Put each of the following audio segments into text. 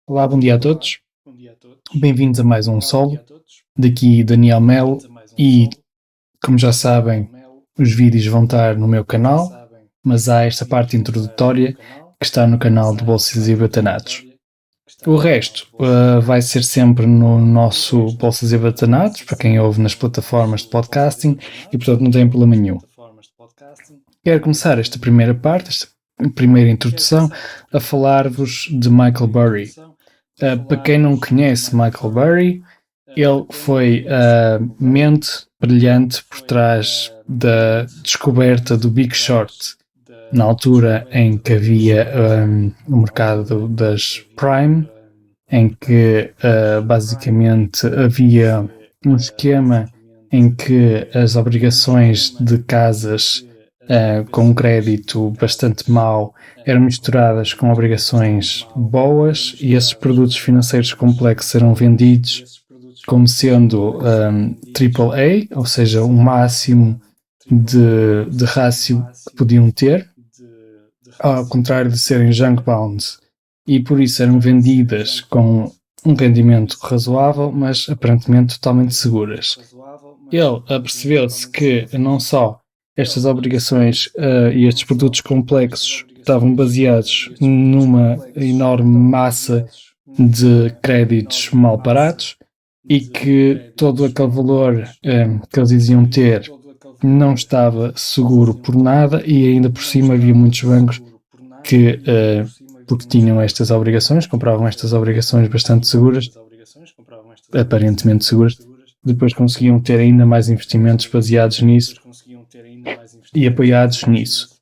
Olá, bom dia a todos. Bem-vindos a mais um solo. Daqui Daniel Melo e, como já sabem, os vídeos vão estar no meu canal, mas há esta parte introdutória que está no canal de Bolsas e Batanados. O resto vai ser sempre no nosso Bolsas e Batanados, para quem ouve nas plataformas de podcasting, e portanto não tem problema nenhum. Quero começar esta primeira parte, esta primeira introdução, a falar-vos de Michael Burry. Para quem não conhece Michael Burry, ele foi a mente brilhante por trás da descoberta do Big Short, na altura em que havia o mercado das Prime, em que basicamente havia um esquema em que as obrigações de casas com um crédito bastante mau eram misturadas com obrigações boas e esses produtos financeiros complexos eram vendidos como sendo AAA, ou seja, o máximo de rácio que podiam ter, ao contrário de serem junk bonds, e por isso eram vendidas com um rendimento razoável, mas aparentemente totalmente seguras. Ele apercebeu-se que não só estas obrigações e estes produtos complexos estavam baseados numa enorme massa de créditos mal parados e que todo aquele valor que eles diziam ter não estava seguro por nada, e ainda por cima havia muitos bancos que, porque tinham estas obrigações, compravam estas obrigações bastante seguras, aparentemente seguras, depois conseguiam ter ainda mais investimentos baseados nisso e apoiados nisso.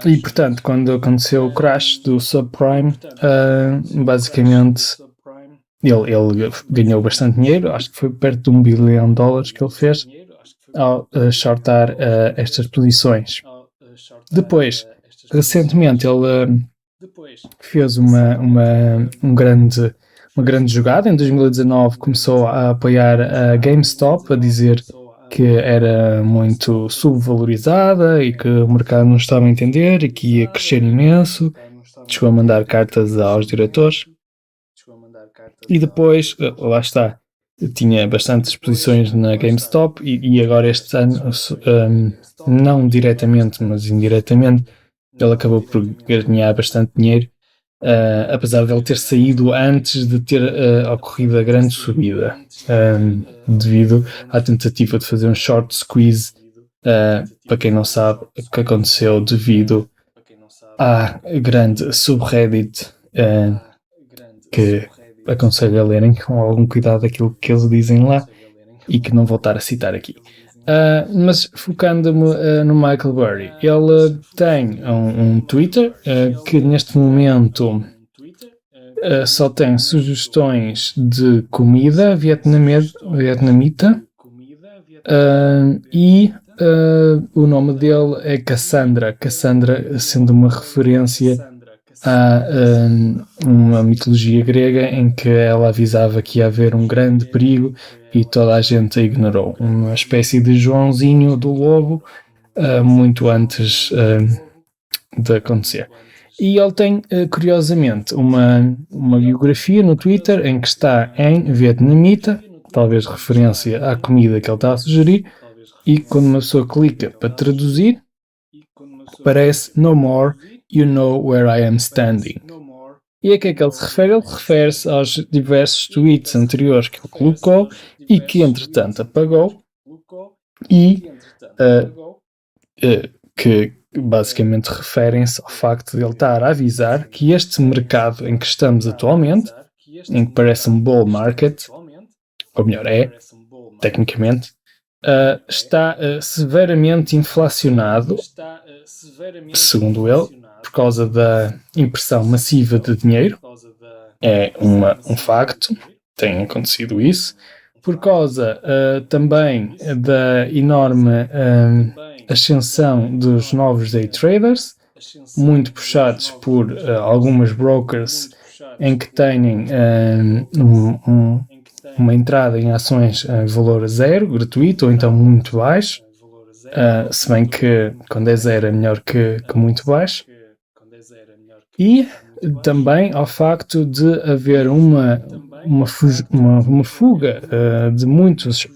E portanto, quando aconteceu o crash do subprime, basicamente ele ganhou bastante dinheiro, acho que foi perto de $1 bilhão que ele fez ao shortar estas posições. Depois, recentemente, ele fez uma grande jogada. Em 2019 começou a apoiar a GameStop, a dizer que era muito subvalorizada e que o mercado não estava a entender e que ia crescer imenso. Chegou a mandar cartas aos diretores. E depois, lá está, tinha bastantes posições na GameStop e agora este ano, não diretamente, mas indiretamente, ele acabou por ganhar bastante dinheiro, apesar de ele ter saído antes de ter ocorrido a grande subida, devido à tentativa de fazer um short squeeze, para quem não sabe, o que aconteceu devido à grande subreddit, que aconselho a lerem com algum cuidado aquilo que eles dizem lá e que não vou estar a citar aqui. Mas focando-me no Michael Burry, ele tem um Twitter que neste momento só tem sugestões de comida vietnamita, e o nome dele é Cassandra sendo uma referência a uma mitologia grega em que ela avisava que ia haver um grande perigo e toda a gente a ignorou. Uma espécie de Joãozinho do Lobo, muito antes de acontecer. E ele tem, curiosamente, uma biografia no Twitter em que está em vietnamita, talvez referência à comida que ele está a sugerir, e quando uma pessoa clica para traduzir, aparece "No more, you know where I am standing". E a que é que ele se refere? Ele refere-se aos diversos tweets anteriores que ele colocou e que entretanto apagou, e que basicamente referem-se ao facto de ele estar a avisar que este mercado em que estamos atualmente, em que parece um bull market, ou melhor, tecnicamente, está severamente inflacionado, segundo ele, por causa da impressão massiva de dinheiro. É um facto, tem acontecido isso, por causa também da enorme ascensão dos novos day traders, muito puxados por algumas brokers em que têm uma entrada em ações a valor zero, gratuito, ou então muito baixo, se bem que quando é zero é melhor que muito baixo. E também ao facto de haver uma fuga de muitos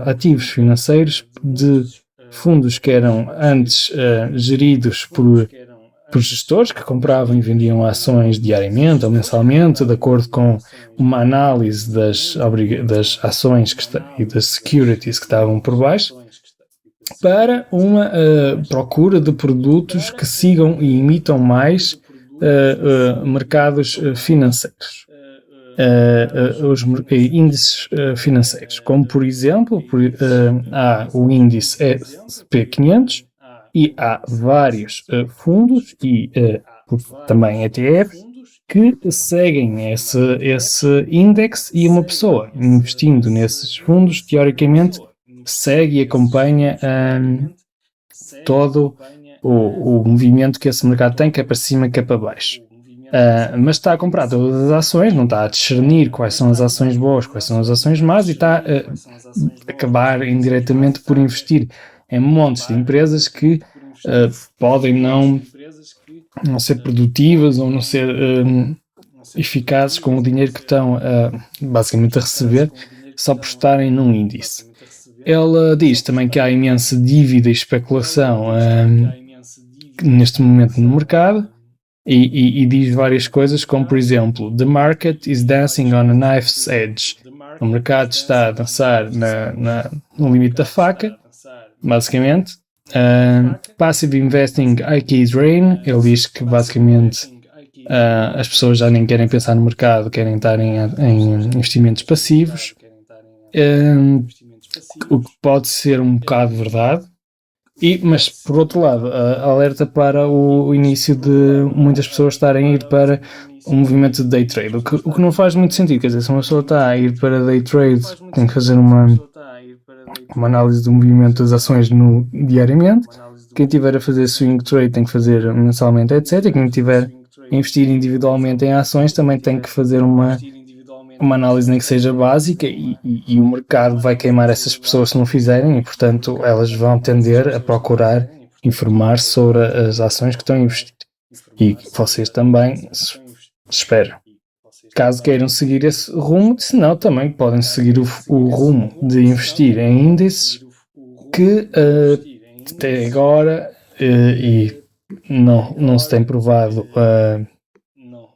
ativos financeiros de fundos que eram antes geridos por gestores que compravam e vendiam ações diariamente ou mensalmente, de acordo com uma análise das ações e das securities que estavam por baixo, para uma procura de produtos que sigam e imitam mais mercados financeiros, os índices financeiros, como por exemplo há o índice SP500 e há vários fundos e também ETFs que seguem esse índice, e uma pessoa investindo nesses fundos, teoricamente, segue e acompanha todo o movimento que esse mercado tem, que é para cima, que é para baixo. Mas está a comprar todas as ações, não está a discernir quais são as ações boas, quais são as ações más, e está a acabar indiretamente por investir em montes de empresas que podem não ser produtivas ou não ser eficazes com o dinheiro que estão basicamente a receber só por estarem num índice. Ela diz também que há imensa dívida e especulação neste momento no mercado, e diz várias coisas, como por exemplo: The market is dancing on a knife's edge. O mercado está a dançar no limite da faca, basicamente. Passive investing IK's reign. Ele diz que basicamente as pessoas já nem querem pensar no mercado, querem estar em investimentos passivos, o que pode ser um bocado verdade. Mas por outro lado, alerta para o início de muitas pessoas estarem a ir para um movimento de day trade, o que não faz muito sentido. Quer dizer, se uma pessoa está a ir para day trade, tem que fazer uma análise do movimento das ações diariamente. Quem tiver a fazer swing trade tem que fazer mensalmente, etc. E quem tiver a investir individualmente em ações também tem que fazer uma análise nem que seja básica, e o mercado vai queimar essas pessoas se não fizerem, e portanto elas vão tender a procurar informar-se sobre as ações que estão a investir. E vocês também, espero, caso queiram seguir esse rumo, senão também podem seguir o rumo de investir em índices que até agora e não se tem provado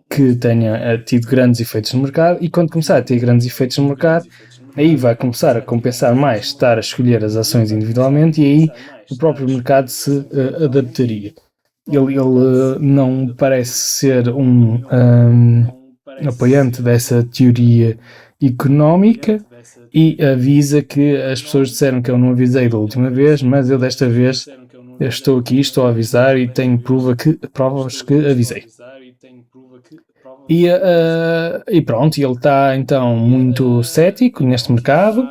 que tenha tido grandes efeitos no mercado, e quando começar a ter grandes efeitos no mercado, aí vai começar a compensar mais estar a escolher as ações individualmente, e aí o próprio mercado se adaptaria. Ele não parece ser um apoiante dessa teoria económica, e avisa que as pessoas disseram que eu não avisei da última vez, mas eu desta vez estou aqui, estou a avisar e tenho provas que avisei. E pronto, ele está então muito cético neste mercado,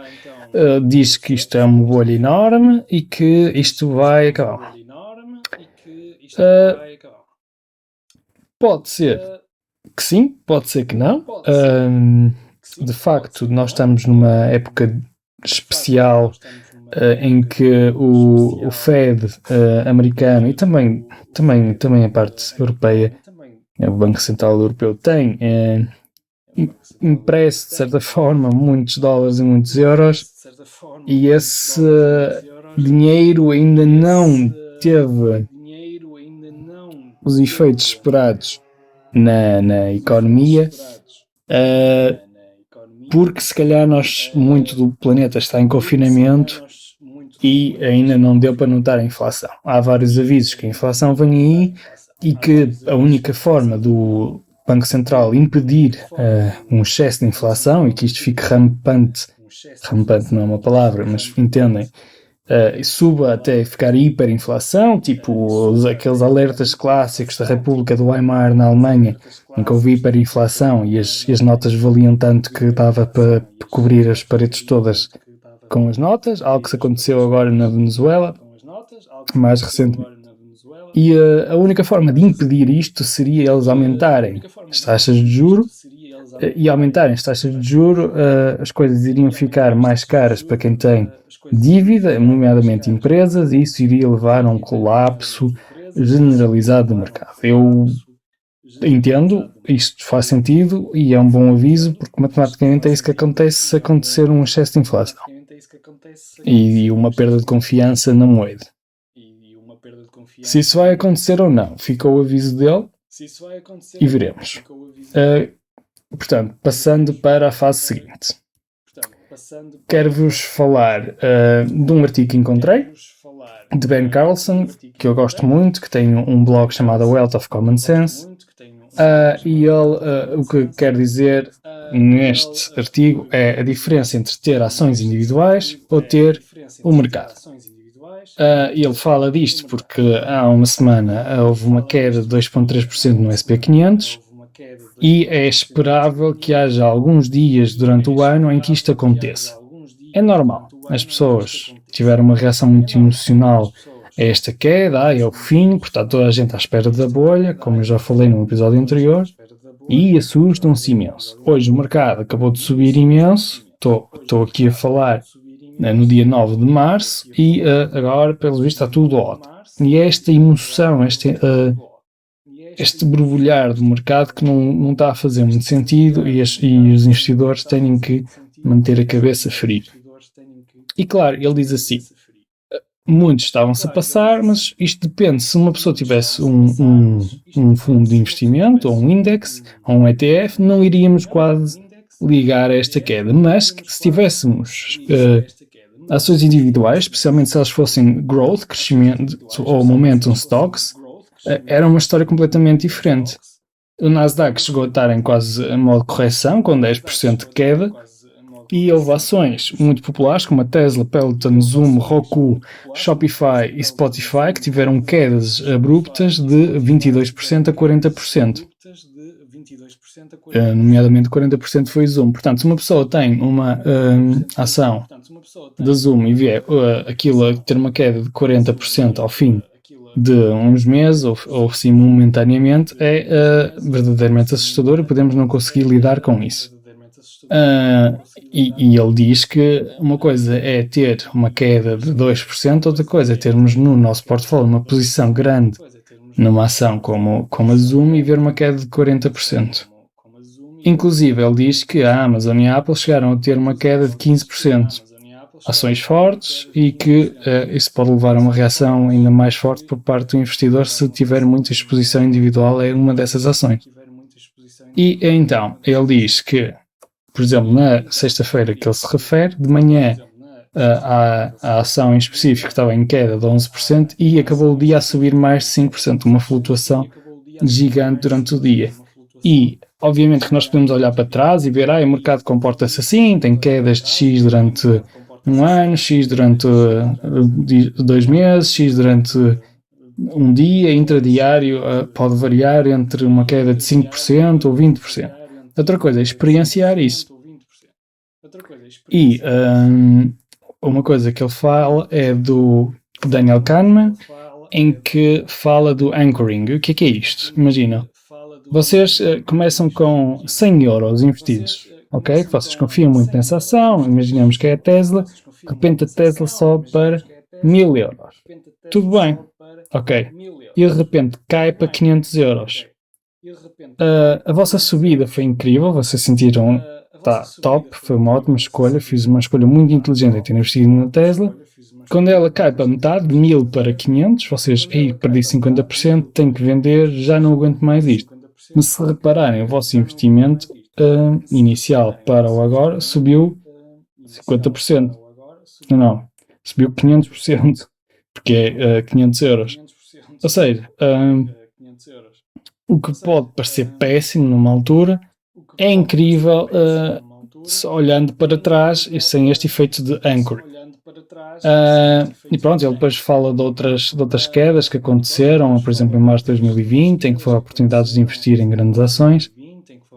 diz que isto é uma bolha enorme e que isto vai acabar. Pode ser que sim, pode ser que não. De facto, nós estamos numa época especial em que o Fed americano, e também a parte europeia, o Banco Central Europeu, tem impresso de certa forma muitos dólares e muitos euros, e esse dinheiro ainda não teve os efeitos esperados na economia, porque se calhar muito do planeta está em confinamento e ainda não deu para notar a inflação. Há vários avisos que a inflação vem aí, e que a única forma do Banco Central impedir um excesso de inflação, e que isto fique rampante não é uma palavra, mas entendem, suba até ficar hiperinflação, tipo aqueles alertas clássicos da República do Weimar na Alemanha, em que houve hiperinflação e as notas valiam tanto que dava para cobrir as paredes todas com as notas, algo que se aconteceu agora na Venezuela, mais recentemente. E a única forma de impedir isto seria eles aumentarem as taxas de juro, e aumentarem as taxas de juro, as coisas iriam ficar mais caras para quem tem dívida, nomeadamente empresas, e isso iria levar a um colapso generalizado do mercado. Eu entendo, isto faz sentido e é um bom aviso, porque matematicamente é isso que acontece se acontecer um excesso de inflação e uma perda de confiança na moeda. Se isso vai acontecer ou não, fica o aviso dele e veremos. Portanto, passando para a fase seguinte. Quero-vos falar de um artigo que encontrei, de Ben Carlson, que eu gosto muito, que tem um blog chamado Wealth of Common Sense, e ele, o que quer dizer neste artigo é a diferença entre ter ações individuais ou ter o mercado. Ele fala disto porque há uma semana houve uma queda de 2,3% no SP500 e é esperável que haja alguns dias durante o ano em que isto aconteça. É normal, as pessoas tiveram uma reação muito emocional a esta queda, é o fim, portanto toda a gente à espera da bolha, como eu já falei no episódio anterior, e assustam-se imenso. Hoje o mercado acabou de subir imenso, estou aqui a falar no dia 9 de março e agora, pelo visto, está tudo ótimo. E é esta emoção, este borbulhar do mercado que não está a fazer muito sentido e os investidores têm que manter a cabeça fria. E claro, ele diz assim, muitos estavam-se a passar, mas isto depende. Se uma pessoa tivesse um fundo de investimento, ou um index, ou um ETF, não iríamos quase ligar a esta queda. Mas se tivéssemos ações individuais, especialmente se elas fossem growth, crescimento, ou momentum stocks, era uma história completamente diferente. O Nasdaq chegou a estar em quase a modo correção, com 10% de queda, e houve ações muito populares como a Tesla, Peloton, Zoom, Roku, Shopify e Spotify que tiveram quedas abruptas de 22% a 40%. Nomeadamente 40% foi Zoom. Portanto, se uma pessoa tem uma ação da Zoom e vê aquilo a ter uma queda de 40% ao fim de uns meses ou sim momentaneamente, é verdadeiramente assustador e podemos não conseguir lidar com isso. E ele diz que uma coisa é ter uma queda de 2%, outra coisa é termos no nosso portfólio uma posição grande numa ação como a Zoom e ver uma queda de 40%. Inclusive, ele diz que a Amazon e a Apple chegaram a ter uma queda de 15%. Ações fortes e que isso pode levar a uma reação ainda mais forte por parte do investidor se tiver muita exposição individual a uma dessas ações. E então, ele diz que, por exemplo, na sexta-feira que ele se refere, de manhã a ação em específico estava em queda de 11% e acabou o dia a subir mais de 5%, uma flutuação gigante durante o dia. E, obviamente, que nós podemos olhar para trás e ver, o mercado comporta-se assim, tem quedas de X durante um ano, X durante 2 meses, X durante um dia, intradiário pode variar entre uma queda de 5% ou 20%. Outra coisa é experienciar isso. E uma coisa que ele fala é do Daniel Kahneman, em que fala do anchoring. O que é isto? Imagina, vocês começam com 100 euros investidos, ok? Vocês confiam muito nessa ação, imaginemos que é a Tesla, de repente a Tesla sobe para 1000 euros. Tudo bem, ok. E de repente cai para 500 euros. A vossa subida foi incrível, vocês sentiram, top, foi uma ótima escolha, fiz uma escolha muito inteligente em ter investido na Tesla. Quando ela cai para metade, de 1000 para 500, vocês, perdi 50%, tenho que vender, já não aguento mais isto. Mas se repararem, o vosso investimento inicial para o agora subiu 50%. Não, subiu 500%, porque é 500 euros. Ou seja, o que pode parecer péssimo numa altura é incrível olhando para trás e sem este efeito de anchor. E pronto, ele depois fala de outras quedas que aconteceram, por exemplo, em março de 2020, em que foram oportunidades de investir em grandes ações,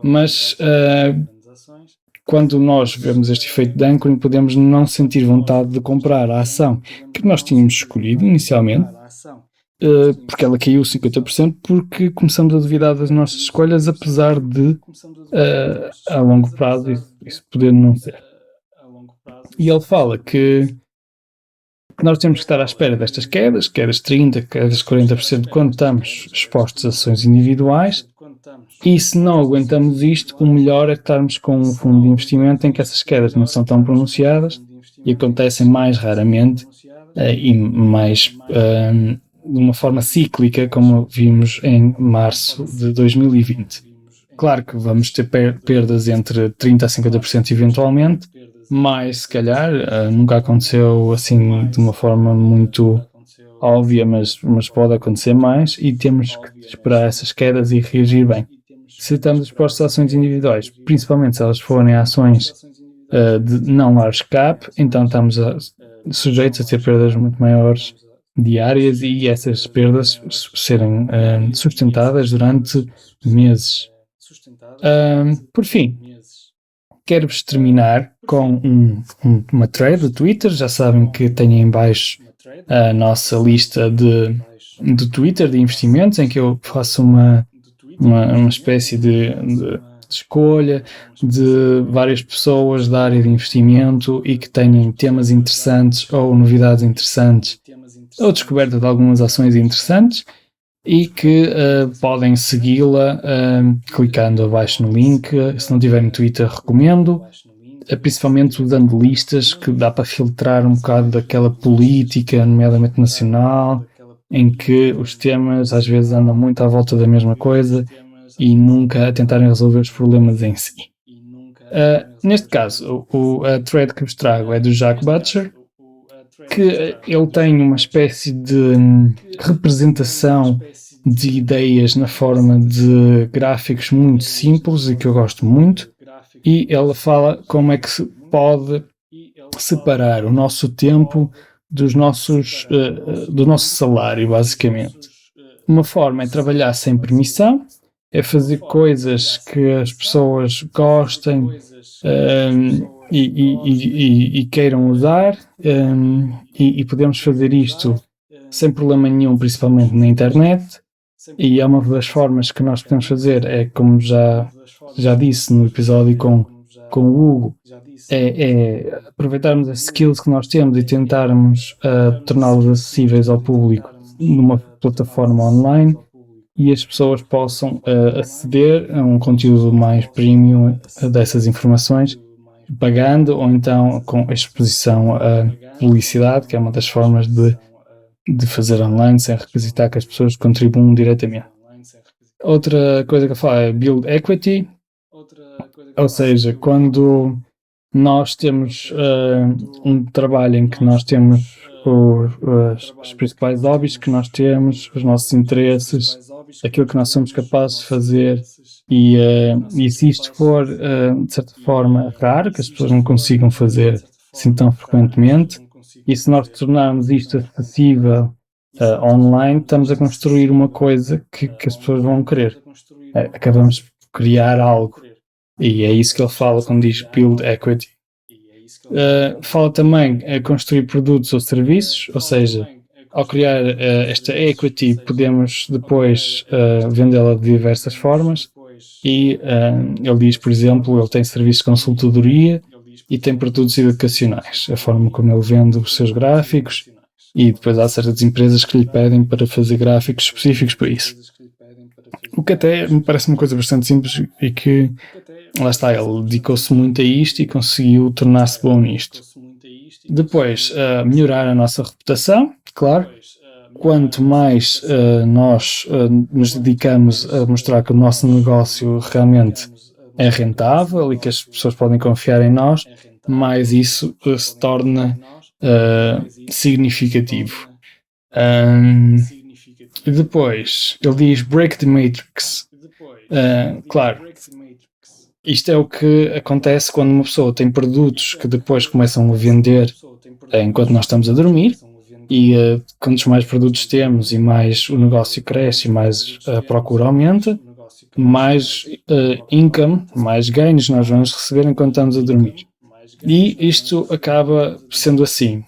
mas quando nós vemos este efeito de anchoring, podemos não sentir vontade de comprar a ação que nós tínhamos escolhido inicialmente, porque ela caiu 50%, porque começamos a duvidar das nossas escolhas, apesar de a longo prazo isso poder não ser. E ele fala que nós temos que estar à espera destas quedas 30%, quedas 40%, quando estamos expostos a ações individuais, E se não aguentamos isto, o melhor é estarmos com um fundo de investimento em que essas quedas não são tão pronunciadas e acontecem mais raramente e mais de uma forma cíclica, como vimos em março de 2020. Claro que vamos ter perdas entre 30% a 50% eventualmente, mas se calhar nunca aconteceu assim de uma forma muito óbvia, mas pode acontecer mais e temos que esperar essas quedas e reagir bem. Se estamos expostos a ações individuais, principalmente se elas forem ações de não large cap, então estamos sujeitos a ter perdas muito maiores diárias e essas perdas serem sustentadas durante meses. Por fim, quero-vos terminar com uma thread do Twitter. Já sabem que tenho em baixo a nossa lista do Twitter de investimentos, em que eu faço uma espécie de escolha de várias pessoas da área de investimento e que tenham temas interessantes ou novidades interessantes ou descoberta de algumas ações interessantes e que podem segui-la clicando abaixo no link. Se não tiverem Twitter, recomendo, principalmente usando listas que dá para filtrar um bocado daquela política, nomeadamente nacional, em que os temas às vezes andam muito à volta da mesma coisa e nunca a tentarem resolver os problemas em si. Neste caso, a thread que vos trago é do Jack Butcher, que ele tem uma espécie de representação de ideias na forma de gráficos muito simples e que eu gosto muito, e ele fala como é que se pode separar o nosso tempo do nosso salário, basicamente. Uma forma é trabalhar sem permissão, é fazer coisas que as pessoas gostem e queiram usar, e podemos fazer isto sem problema nenhum, principalmente na internet. E é uma das formas que nós podemos fazer, é como já disse no episódio com o Hugo, é aproveitarmos as skills que nós temos e tentarmos torná-los acessíveis ao público numa plataforma online e as pessoas possam aceder a um conteúdo mais premium dessas informações, pagando ou então com exposição a publicidade, que é uma das formas de fazer online sem requisitar que as pessoas contribuam diretamente. Outra coisa que eu falo é Build Equity, ou seja, quando nós temos um trabalho em que nós temos os principais hobbies que nós temos, os nossos interesses, aquilo que nós somos capazes de fazer e se isto for de certa forma raro, que as pessoas não consigam fazer assim tão frequentemente, e se nós tornarmos isto acessível online, estamos a construir uma coisa que as pessoas vão querer. Acabamos por criar algo. E é isso que ele fala quando diz Build Equity. Fala também a construir produtos ou serviços, ou seja, ao criar esta equity podemos depois vendê-la de diversas formas e ele diz, por exemplo, ele tem serviços de consultadoria e tem produtos educacionais, a forma como ele vende os seus gráficos, e depois há certas empresas que lhe pedem para fazer gráficos específicos para isso. O que até me parece uma coisa bastante simples e que, lá está, ele dedicou-se muito a isto e conseguiu tornar-se bom nisto. Depois, melhorar a nossa reputação, claro. Quanto mais nós nos dedicamos a mostrar que o nosso negócio realmente é rentável e que as pessoas podem confiar em nós, mais isso se torna significativo. E depois, ele diz Break the Matrix. Claro, isto é o que acontece quando uma pessoa tem produtos que depois começam a vender enquanto nós estamos a dormir, e quantos mais produtos temos e mais o negócio cresce e mais a procura aumenta, mais income, mais ganhos nós vamos receber enquanto estamos a dormir. E isto acaba sendo assim.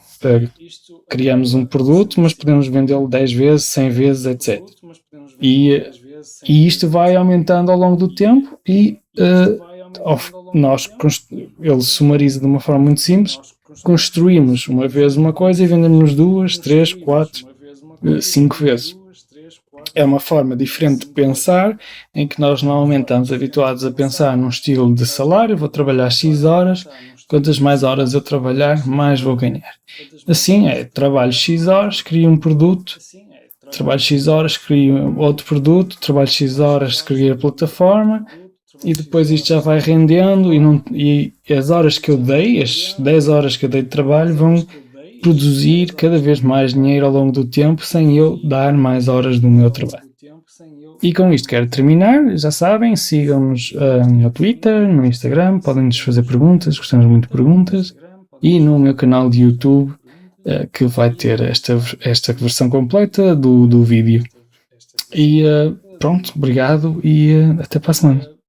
Criamos um produto, mas podemos vendê-lo 10 vezes, 100 vezes, etc. E isto vai aumentando ao longo do tempo e ele sumariza de uma forma muito simples. Construímos uma vez uma coisa e vendemos 2, 3, 4, 5 vezes. é uma forma diferente de pensar, em que nós normalmente estamos habituados a pensar num estilo de salário, vou trabalhar X horas, quantas mais horas eu trabalhar, mais vou ganhar. Assim trabalho X horas, crio um produto, trabalho X horas, crio outro produto, trabalho X horas, crio a plataforma, e depois isto já vai rendendo e as horas que eu dei, as 10 horas que eu dei de trabalho, vão produzir cada vez mais dinheiro ao longo do tempo sem eu dar mais horas do meu trabalho. E com isto quero terminar. Já sabem, sigam-nos no Twitter, no Instagram, podem-nos fazer perguntas, gostamos muito de perguntas, e no meu canal de YouTube, que vai ter esta versão completa do vídeo. E pronto, obrigado e até para a semana.